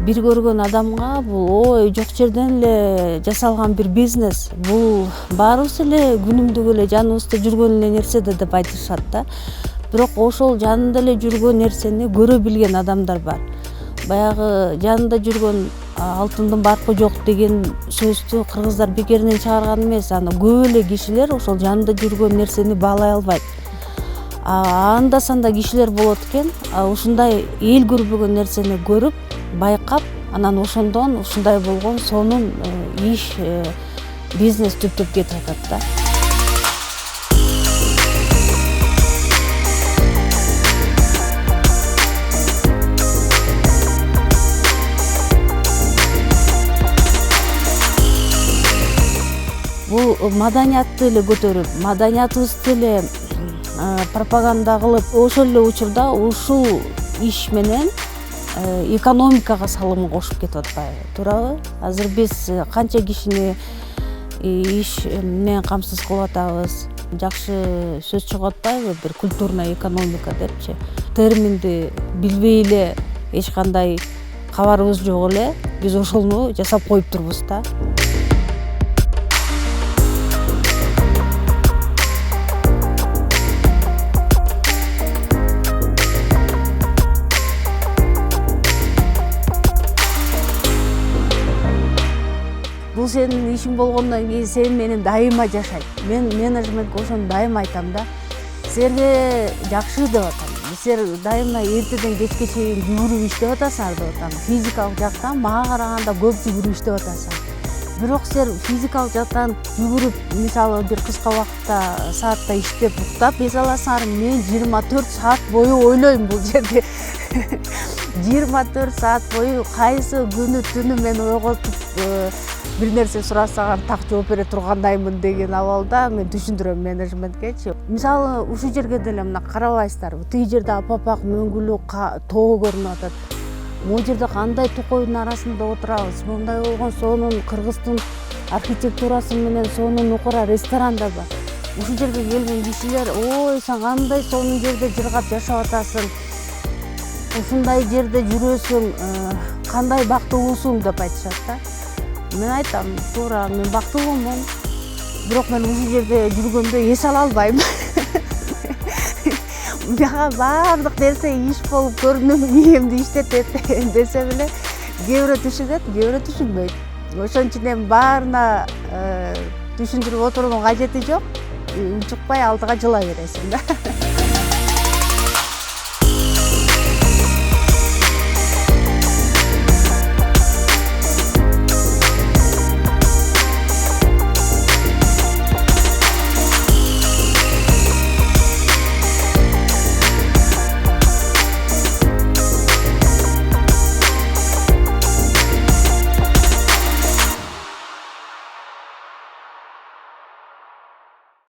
бир көргөн адамга бул ой жок жерден эле жасалган бир бизнес, бул баарыбыз эле күнүмдүк эле жаныбызда жүргөн эле нерсе деп айтышат да. Бирок ошол жанында эле жүргөн нерсени көрө билген адамдар бар. Баягы жанында жүргөн алтындын баркы жок деген сөздү кыргыздар бекеринен чыгарган эмес. Аны көп эле кишилер ошол жанында жүргөн нерсени баалай албайт. Анда санда кишилер болот экен, ушундай эл көрбөгөн нерсени көрүп, байкап, анан ошондон ушундай болгон сонун иш, бизнес түптөп кетип атат да. Бул маданиятты эле көтөрүп, маданиятыбызды эле пропаганда кылып, ошол эле учурда ушул иш менен экономикага салым кошуп кетип атпайбы, туурабы? Азыр биз канча кишини иш менен камсыз кылып атабыз. Жакшы сөз чыгып атпайбы, бир культурная экономика депчи. Терминди билбей эле, эч кандай кабарыбыз жок эле биз ошону жасап коюп турбуз да. Бул сенин ишиң болгондон кийин сен менен дайыма жашайт. Мен менеджментке ошону дайыма айтам да. Силерге жакшы деп атам. Силер дайыма эртеден кечке чейин жүгүрүп иштеп атасыңар деп атам. Физикалык жактан мага караганда көп жүгүрүп иштеп атасың. Бирок силер физикалык жактан жүгүрүп, мисалы бир кыска убакытта саатта иштеп уктап эс аласыңар, мен 24 саат бою ойлойм бул жерде. 24 саат бою кайсы күнү түнү мен ойготуп бир нерсе сурасаңар так жооп бере тургандаймын деген абалда мен түшүндүрөм менеджменткечи. Мисалы ушул жерге деле мына карабайсыздарбы, тиги жерде апапак мөңгүлүү тоо көрүнүп атат. Могу жерде кандай тукойдун арасында отурабыз, мындай болгон сонун кыргыздын архитектурасы менен сонун укура ресторан да бар. Ушул жерге келген кишилер, ой сен кандай сонун жерде жыргап жашап атасың, ушундай жерде жүрөсүң, кандай бактылуусуң деп айтышат да. Мен айтам, туура, мен бактылуумун, бирок мен ушул жерде жүргөндө эс ала албайм. Мага баардык нерсе иш болуп көрүнүп, мээмди иштетет десем эле, кээ бирөө түшүнөт, кээ бирөө түшүнбөйт. Ошон үчүн эми баарына түшүндүрүп отуруунун кажети жок. Унчукпай алдыга жыла бересиң да.